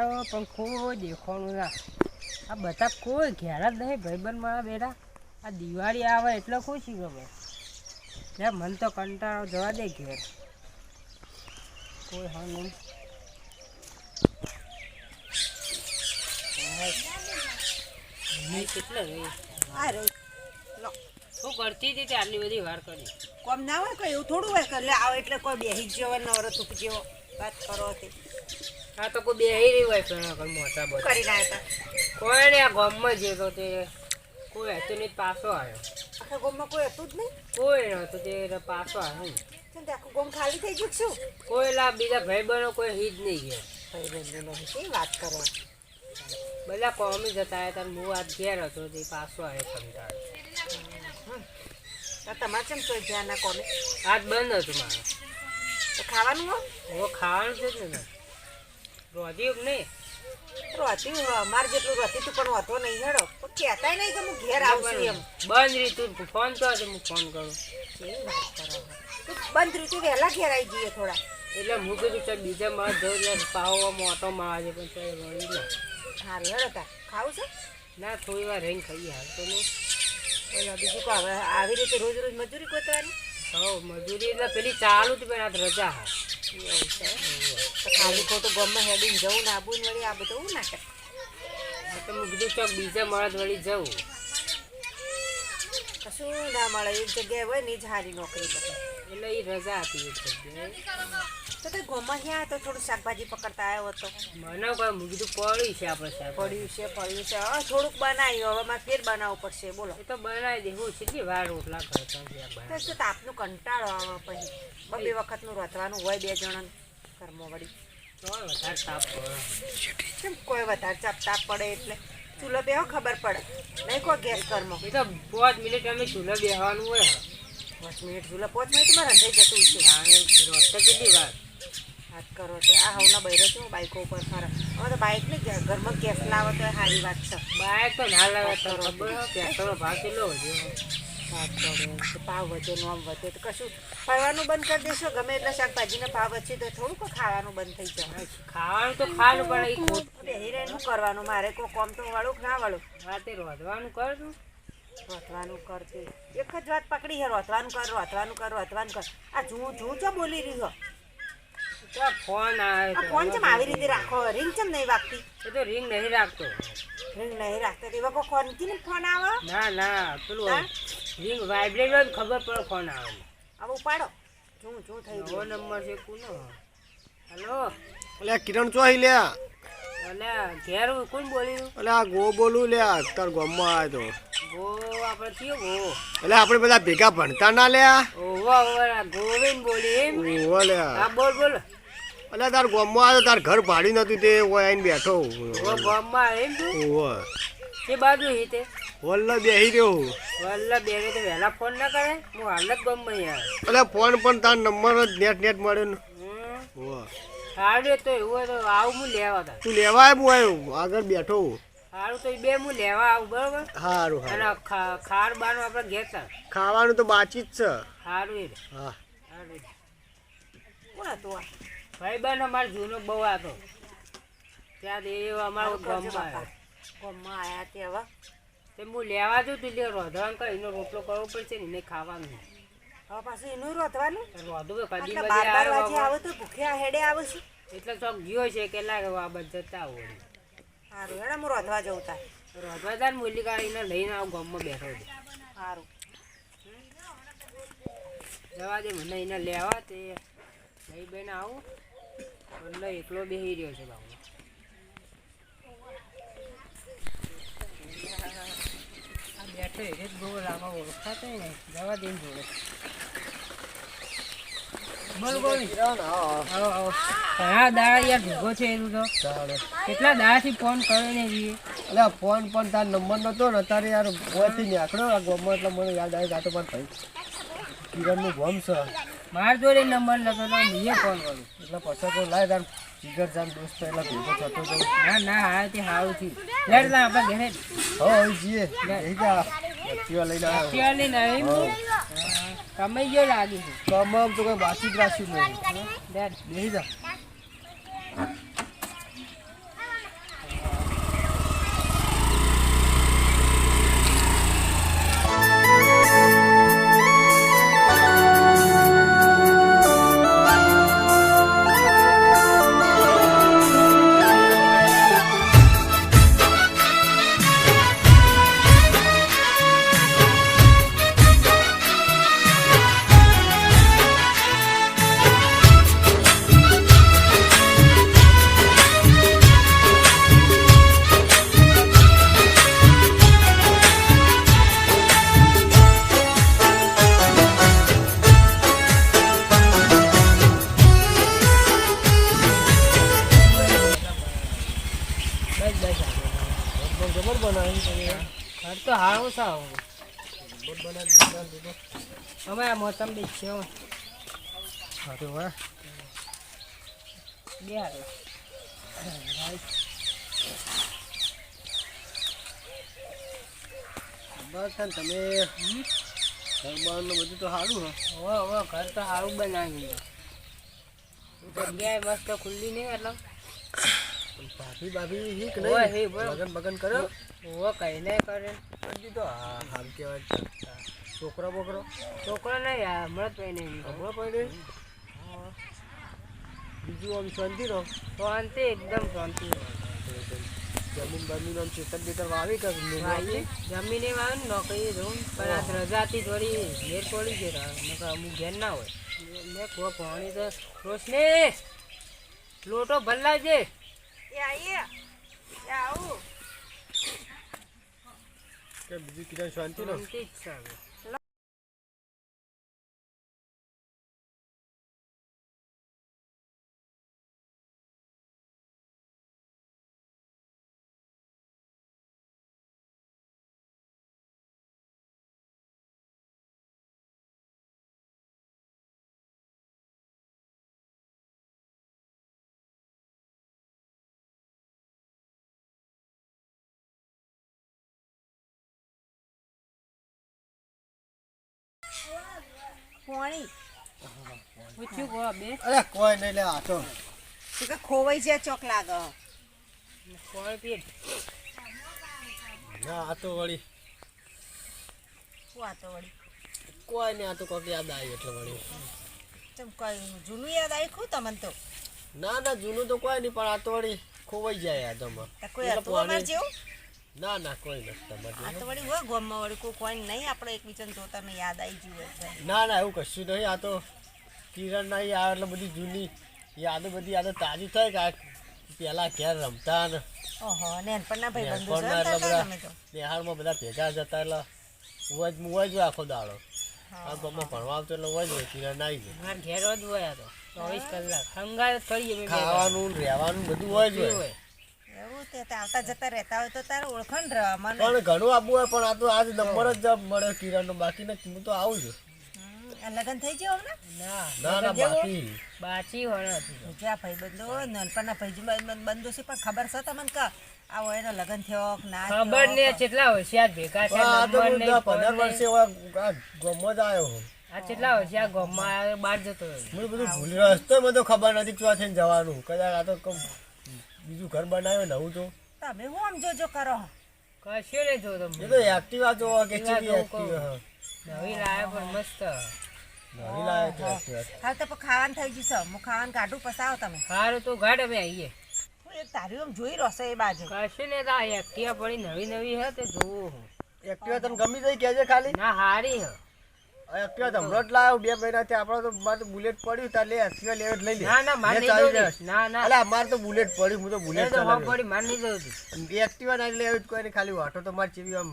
મારો પણ કોઈ દેખવાનું ના. આ બધા કોઈ ઘેર જ નહીં ભાઈબંધ મારા બેટા. આ દિવાળી આવે એટલે ખુશી ખબર. લે મને તો કંટાળો જવા દે ઘેર. કોઈ હા નહીં. કેટલા રહી શું કરતી હતી તે આટલી બધી વાર કરી? કોમ ના હોય કઈ એવું થોડું હોય કે લે આવો એટલે કોઈ બેહી જ જેવો નવરો તુક જેવો વાત કરો હતી. હા તો કોઈ બેહી રહી હોય પણ મોટા બધા કરી રહ્યા હતા. કોઈ ને આ ગામમાં જે તો તે કોઈ હતું નહીં, પાછો આવ્યો. આખા ગામમાં કોઈ હતું જ નહીં? કોઈ નતું તે પાછો આવ્યો. આખું ગામ ખાલી થઈ ગયું શું? કોઈ લા બીજા ભાઈ બહેનો કોઈ હિજ નહીં ગયા. ભાઈ બહેનો શી વાત કરો? બધા કોમી જતા હતા. હું આજ ઘેર હતો તે પાછો આવ્યો કંટાળો. તમારે કેમ કોઈ ધ્યાન ના કોમે? આજ બંધ હતું મારે. તો ખાવાનું હો? હવે ખાવાનું છે જ ને. રોધ્યું નહીં રોતી મારે જેટલું રોતી તું પણ હોતો નહીં હેડો. કહેતાય નહીં કે હું ઘેર આવશું એમ. બંધ રીતું ફોન તો હું ફોન કરું. કેવી વાત કરો? બંધ રીતું વહેલા ઘેર આવી જઈએ થોડા. એટલે હું કીધું ચાલ બીજા મારે જવું પાવો મોટો મારે છે પણ મળી ના. સારું હેડો તાર ખાવું છે? ના થોડી વાર રહીને ખાઈએ હાલ તો નહીં. એટલે બીજું કહો હવે આવી રીતે રોજ રોજ મજૂરી ગોતવાની? હા મજૂરી એટલે પેલી ચાલુ હતી પણ આજ રજા હા. એવું છે તો ખાલી ખોટું ગામમાં હેડીને જવું ને આબુને વળી આ બધું હું નાટક. તો હું કીધું ચોક બીજા મળે વળી જવું. કશું ના મળે એક જગ્યાએ હોય ને એ જ સારી નોકરી કરે. એટલે એ રજા હતી એક જગ્યાએ. તો તે ગામમાં ક્યાં તો થોડું શાકભાજી પકડતા આવ્યો હતો. મને કોઈ હું કીધું પડ્યું છે આપણે સાહેબ. પડ્યું છે હવે થોડુંક બનાવ્યું હવે મારે ફેર બનાવવું પડશે. બોલો એ તો બનાવી દે હું કેટલી વાર રોટલા કરતા તો તાપનું કંટાળો આવે પછી બે વખતનું રોતવાનું હોય બે જણાને ઘરમાં વળી. વધારે તાપ પડે. કેમ કોઈ વધારે તાપ પડે એટલે ચૂલો બેહો ખબર પડે નહીં કોઈ ગેસ ઘરમાં. એ તો 5 મિનિટ અમે ચૂલા બેસવાનું હોય. 5 મિનિટ ચૂલા 5 મિનિટમાં રંધાઈ જતું છે. રોટતા કેટલી વાર વાત કરો તો આ હવના બૈરો છો બાઈકો ઉપર ખરા. હવે તો બાઇક ને ઘરમાં ગેસ લાવો તો સારી વાત છે. બાઇક તો ના લાવે તો ખબર પેટ્રોલનો ભાવ કેટલો વધ્યો. વાત કરો ભાવ વધે નો આમ વધે તો કશું ફરવાનું બંધ કરી દેશો. ગમે એટલા શાકભાજીના ભાવ વધશે તો થોડુંક ખાવાનું બંધ થઈ જાય. ખાવાનું તો ખાવાનું પણ એ ખોટ હીરેનું કરવાનું મારે કોઈ કોમ તો વાળું ના વાળું. હા તે રોધવાનું કર તું. રોધવાનું કરતી એક જ વાત પકડી છે રોધવાનું કર રોધવાનું કર રોધવાનું કર. આ જું ચો બોલી રહ્યો ફોન આવે. ફોન ચમ આવી રીતે રાખો? રિંગ ચમ નહીં વાગતી? એ તો રિંગ નહીં રાખતો. રિંગ નહીં રાખતો એવા કોઈ ફોન થી ફોન આવે? ના પેલું રિંગ વાઇબ્રેટ હોય ખબર પડે ફોન આવે. હવે ઉપાડો. જું થઈ નવો નંબર છે કોનો? હલો અલ્યા કિરણ ચો હી લ્યા? અલ્યા ઘેર કોણ બોલી? અલ્યા આ ગો બોલું લ્યા તાર ગામમાં આવ્યો તો. ગો આપણે થયો ગો. એટલે આપણે બધા ભેગા ભણતા ના લ્યા? ઓવા ગોવિંદ બોલી એમ? ઓવા લ્યા. હા બોલ. અલ્યા તાર ગામમાં આવ્યો તાર ઘર ભાડી નતું તે ઓય આઈને બેઠો. ગામમાં એમ તું? ઓવા તે બાજુ હિતે વલ્લા બેહી રહ્યો. વલ્લા બેરે તો વહેલા ફોન ના કરે. હું હાલ જ ગામમાં યાર. અલ્યા ફોન પણ તાર નંબર જ નેટ મળ્યો ને. ઓવા સારું તો એવું હોય તો આવું હું લેવા તા. તું લેવા આવ્યો આગળ બેઠો. સારું તો બે હું લેવા આવું બરોબર. સારું અને ખાર બાનું આપણે ઘેર તા ખાવાનું તો બાકી જ છે. સારું એ હા સારું. કોણ હતું આ? ભાઈ બહેન અમારે જૂનો બહુ હતો ત્યાં એ અમારા ગામમાં આવ્યો. ગામમાં આવ્યા તે હવે તે હું લેવા જઉં તું લે રોધવાનું કર એનો રોટલો કરવો પડશે ને એને ખાવાનું. હવે પાછું એનું રોધવાનું? રોધવું કદી એટલે 12 વાગે આવે તો ભૂખ્યા હેડે આવે છે. એટલે ચોક ગયો છે કે લાગે આ બધા જતા આવું. સારું હેડે હું રોધવા જઉં તાર. રોધવા તાર મૂલી કાઢીને લઈને આવું ગામમાં બેઠો છે. સારું જવા દે મને એને લેવા તે લઈ બેન આવું. એટલે એકલો બેસી રહ્યો છે બાબુ. આ બેઠો એ જ બહુ લાંબા ઓળખાતો ને જવા દે જોડે. બોલ ઘણા દાડા યાર ભેગો છે એનું તો. કેટલા દાડાથી ફોન કર્યો ને જઈએ. એટલે ફોન પણ તાર નંબર નતો ને તારે યાર ઓયથી નીકળ્યો આ ગામમાં એટલે મને યાદ આવી ગાતો પણ ભાઈ કિરણનું ગમ છે. મારા જોડે નંબર નતો તો મેં ફોન કર્યો. એટલે પછી તો લાય તાર જીગર જાન દોસ્ત એટલે ભેગો થતો તો. ના હા તે સારું થયું. લેટ લા આપણે ઘરે હવે જઈએ એક્ટિવા લઈને આવ્યો. અત્યારે લઈને આવી કમાઈ ગયો લાગે છે. તમામ તો કઈ બાકી જ રાખ્યું નહીં. લેટ બેસી જા. હારું છે આવું. નંબર બનાવી દીધો. અમે આ મોતમ બી છે હવે. હા તો વાહ. બે હારું. બસ છે ને તમે ઘરબારનું બધું તો સારું હો. હવે ઘર તો સારું બનાવ્યું છે. જગ્યાએ મસ્ત ખુલ્લી નહીં એટલે ભાભી બાભી હીક ઓય, નહીં હે, બોલો. લગન બગન કર્યો ઓવો કઈ નહીં કરે. કરી દીધો. હા સારું કહેવાય. છોકરો બોકરો છોકરો નહીં આ હમણાં જ નહીં હમણાં પડે. બીજું આમ શાંતિ રહો. શાંતિ એકદમ શાંતિ. જમીન બમીન આમ ચેતર બેતર વાવી કે વાઈએ જમીને વાવે ને નોકરી જવું પણ આ રજાથી થોડી ઘેર પડી ગઈ નકર અમુક ઘેર ના હોય મેં કહો પાણી તો રોશની લોટો ભરલાવજે. એ આઈએ એ આવું કે બીજું કિરણ શાંતિ રહો. શાંતિ જ છે હવે. પોણી પૂછ્યું કહો બે અરે કોઈ નહીં લે આ તો તું કે ખોવાઈ જાય ચોક લાગે કોણ પીએ ના આ તો વળી શું આ તો વળી કોઈ નહીં. આ તો કોઈક યાદ આવી એટલે વળી. ચમ કઈ જૂનું યાદ આવ્યું તમને તો ના ના જૂનું તો કોઈ નહીં પણ આ તો વળી ખોવાઈ જાય યાદોમાં. તો કોઈ એટલે હતું અમાર પાણી- જેવું ના ના કોઈ નથી તમારે આ તો વળી હોય ગોમમાં વળી કોઈ નહીં આપણે એકબીજાને જોતા ને યાદ આવી ગયું હોય છે ના ના એવું કશું નહીં. આ તો કિરણ નહીં આવે એટલે બધી જૂની યાદો બધી યાદો તાજી થાય કે આ પેલા ઘેર રમતા ને ઓહો નેનપણના ભાઈ બંધુ છે નેનપણના એટલે તમે તો નિહાળમાં બધા ભેગા જતા એટલે ઉવાજ હોય આખો દાડો. આ ગામમાં ભણવા આવતો એટલે હોય જ હોય. કિરણ આવી જાય. મારા ઘેર જ હોય આ તો 24 કલાક હંગાત કરીએ અમે બે ખાવાનું ને રહેવાનું બધું હોય જ જણ. હોય. એવું તે તો આવતા જતા રહેતા હોય તો તારે ઓળખણ રહે મને પણ ઘણું આપવું હોય પણ આ તો આજ નંબર જ મળે કિરણનો. બાકી નથી હું તો આવું છું. આ લગ્ન થઈ ગયો હમણાં ના ના ના બાકી બાચી હોય નથી જ્યાં ભાઈ બંધો નાનપણના ભાઈ બંધો છે પણ ખબર છે તમને કે આ હોય એનો લગ્ન થયો કે ના ખબર થયો? નહીં કેટલા હોશિયાર ભેગા છે આ તો નંબર નહીં, હું 15 ફોન નહીં. વર્ષે આ ગામમાં જ આવ્યો હું. આ કેટલા હોશિયાર ગામમાં આવ્યો બહાર જતો રહ્યો. મને બધું ભૂલી રસ્તો મને તો ખબર નથી ક્યાં થઈને જવાનું. કદાચ આ તો બીજું ઘર બનાવ્યું નવું તો તમે હું આમ જોજો કરો કશું નહીં જોતો એ તો એક્ટિવા તો કે ચીવી એક્ટિવા નવી લાયા પણ મસ્ત નવી લાવે તો એક્ટિવા. હાલ તો પણ ખાવાનું થઈ ગયું છે હું ખાવાનું કાઢું પસાવો તમે સારું તો ગાડ અમે આવીએ. હું એ તારી આમ જોઈ રહ્યો છે એ બાજુ કશું નહીં તો આ એક્ટિવા પડી નવી નવી હે તે જોવું હું. એક્ટિવા તને ગમી જાય કહેજે ખાલી. ના હારી હે. એક્ટિવા તો હમણાં જ લાવ્યો 2 મહિનાથી. આપણે તો મારે બુલેટ પડ્યું તાર લે એક્ટિવા લેવા જ લઈ લે. ના ના માર લે નહીં ચાવી જવું. દે. ના ના અલા અમારે તો બુલેટ પડ્યું. હું તો એ બુલેટ તો હો ચલાવ્યો. પડી માર નહીં જવું. એક્ટિવા ના લેવી જ કોઈ નહીં. ખાલી વાટો તો મારે ચેવી આમ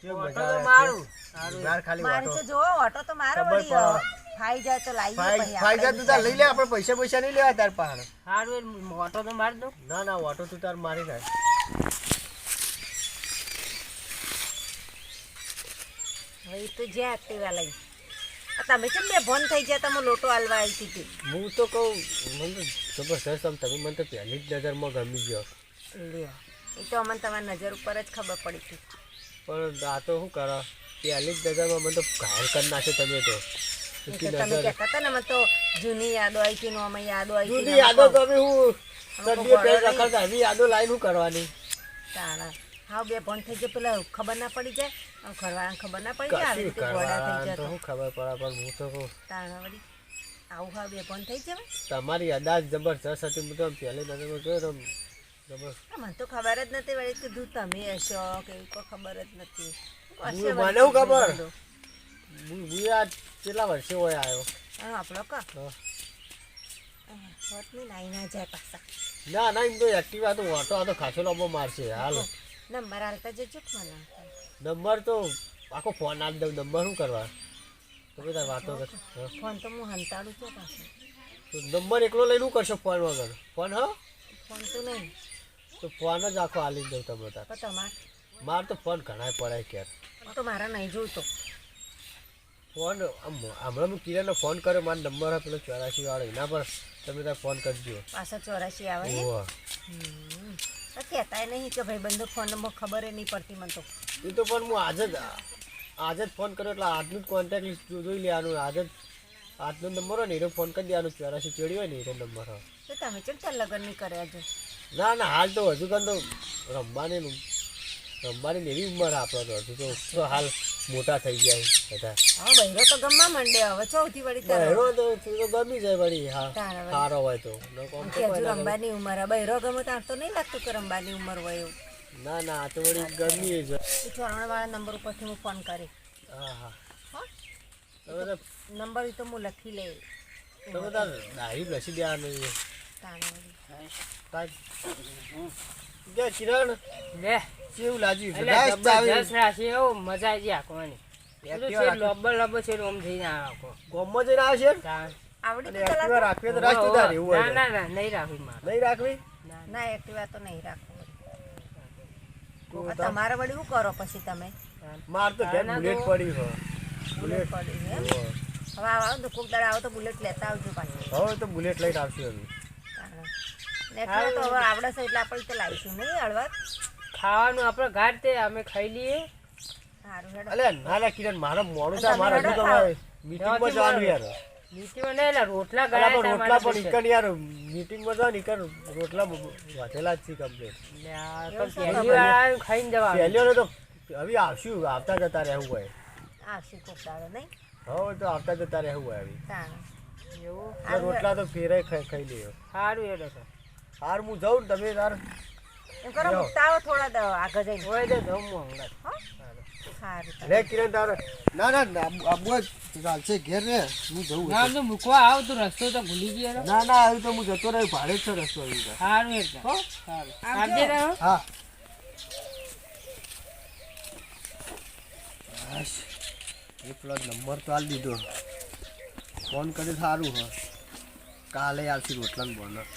કેવી ઓટો મજા તો આવે. મારું સારું. માર ખાલી મારી વાટો તો જોવો ઓટો તો મારો ખબર વળી પડે. ખાઈ જાય તો લાવીએ પછી ફાયદા તું તાર લઈ લે. આપણે પૈસા નહીં લેવા તાર પાસે. સારું એ ઓટો તો માર દો. ના ના વાટો તું તાર મારી નાખ. હવે તો જ્યાં એક્ટિવા લઈ તમે કેમ બે ભોન થઈ ગયા તમે લોટો હાલવા આવી હતી હું તો કહું મને તો જબરદસ્ત આમ તમે મને તો પહેલી જ નજરમાં ગમી ગયો. લ્યો એ તો અમને તમારી નજર ઉપર જ ખબર પડી હતી પણ આ તો શું કરો પહેલી જ નજરમાં મને તો ઘાયલ કરી નાખે તમે તો. એ તો તમે કહેતા હતા ને મને તો જૂની યાદો આવી હતી નોમાં યાદો આવી જૂની હતી યાદો તો હવે હું અમે સદીએ કોઈ પહેલ ગળો રખડતા એવી યાદો લાઈને શું કરવાની. તારા હા બે ભોન થઈ ગયા પેલા ખબર ના પડી જાય આમ ખરવાળાને ખબર ના પડી જાય આવી કશું રીતે ગોળા થઈ કરવાના તો જતો શું ખબર પડે પણ હું તો કહું તારા વળી આવું હા બે ભોન થઈ જવાય તમારી અદાજ જબરજસ્ત હતી. હું તો આમ પહેલી નજરમાં જોયો તો આમ જબરજસ્ત. મને તો ખબર જ નથી વળી કીધું તમે હશો કે એવું કોઈ ખબર જ નથી હશે મને વળી શું ખબર? બંધો. હું આ કેટલા વર્ષે હોય આવ્યો. હા આપણો કા હા. હોત નહીં નાઈ ના જાય પાછા ના ના એમ તો એક્ટિવા તો વાટો આ તો ખાસો લાંબો મારશે. હાલ નંબર હાલતા જજો મને નંબર તો આખો ફોન આપી દઉં. નંબર શું કરવા તો બધા વાતો કર. હા. ફોન તો હું હંતાડું છું પાછું તો નંબર એકલો લઈને શું કરશો ફોન વગર? ફોન હા ફોન તો નહીં તો ફોન જ આખો આલી દઉં તમે તાર. પણ તમારે માર તો ફોન ઘણા પડે કે તો મારા નહીં જોઈતો. ફોન હમણાં હું કિરણનો ફોન કર્યો મારો નંબર પેલો 84 વાળો એના પર તમે ત્યાં ફોન કરજો. પાછા 84 આવે ને. ઓહો તો કહેતાય નહીં કે ભાઈ બંધો ફોન નંબર ખબર નહીં પડતી મને તો. એ તો પણ હું આજે જ ફોન કર્યો એટલે આજનું જ કોન્ટેક્ટ લિસ્ટ જોઈ લેવાનું. આજનો નંબર હોય ને એનો ફોન કરી દેવાનો. 84 ચડી હોય ને એનો નંબર હોય. તો તમે ચમ ચાલ લગ્ન નહીં કર્યા જો. ના હાલ તો હજુ કાન તો રમવાની એવી ઉંમર આપણો તો હજુ તો હાલ મોટા થઈ ગયા બધા. હા બહેરો તો ગમવા માંડે હવે ચોથી વળી બહેરો તો ગમી જાય વળી. હા તારા સારો હોય તો હજુ રમવાની ઉંમર બહેરો ગમે ત્યાં તો નહીં લાગતું કે રમવાની ઉંમર હોય એવું. ના આ તો વળી ગમી જ. એ ચોરણવાળા નંબર ઉપરથી હું ફોન કરી. હા તમે તો નંબર તો હું લખી લઈ. તમે તાર ડાયરી લસી દેવાનું. કિરણ લે કેવું લાગ્યું? એટલે જબરજસ્ત રાશિ એવું મજા આવી આખવાની. લબ્બર છે આમ થઈને આખો ગોમમાં જઈને આવે છે. આવડી અને એક્ટિવા રાખવી તો રાખતું તાર એવું હોય તો. ના નહીં રાખવી મારે. નહીં રાખવી ના એક્ટિવા તો નહીં રાખવું. તમારે વળી શું કરો પછી તમે? માર તો ઘેર બુલેટ પડી હોય. બુલેટ પડી છે એમ? હવે આવો તો કોક દાડે આવો તો બુલેટ લેતા આવજો પાછી. હવે તો બુલેટ લઈને આવશું હવે. એક્ટિવા તો હવે આવડે છે એટલે આપણે તો લાવીશું નહીં હળવદ. ખાવાનું આપણે ઘાટ તે અમે ખાઈ લઈએ. સારું હેડો. અલે ના કિરણ મારે મોડું થાય. મારે હજુ તો મીટિંગમાં જવાનું યાર. નીતિમાં નહીં એટલે રોટલા અલા પણ ગળાય રોટલા પણ ઈકન યાર મીટિંગમાં જવાનું ઈકન રોટલા વધેલા જ છે કમ્પ્લીટ. પહેલી વાર આવ્યું ખાઈને જવા પહેલીઓને તો હવે આવશું આવતા જતા રહેવું હોય. આવશું કોક દાડે નહીં. હવે તો આવતા જતા રહેવું હોય હવે. તાણે. એવું એટલે રોટલા તો ફેરાય ખાઈ લઈએ. સારું એટલે તો હાર હું જાઉં ને તમે તાર એમ કરો મૂકતા આવો થોડા આગળ જઈને. હોય તો જમવું હંગાત. સારું રે કિરણ તારે ના આબુ ચાલશે ઘેર ને હું જઉં. ના તો મૂકવા આવ તો રસ્તો તો ભૂલી ગયો. ના હવે તો હું જતો રહ્યો. ભાડે જ છે રસ્તો આવી તો. સારું એટલે સારું આવજે રહો. હા બસ એ પેલો નંબર તો આલી દીધો. ફોન કરી સારું હોય. કાલે આવશે રોટલા બોનર.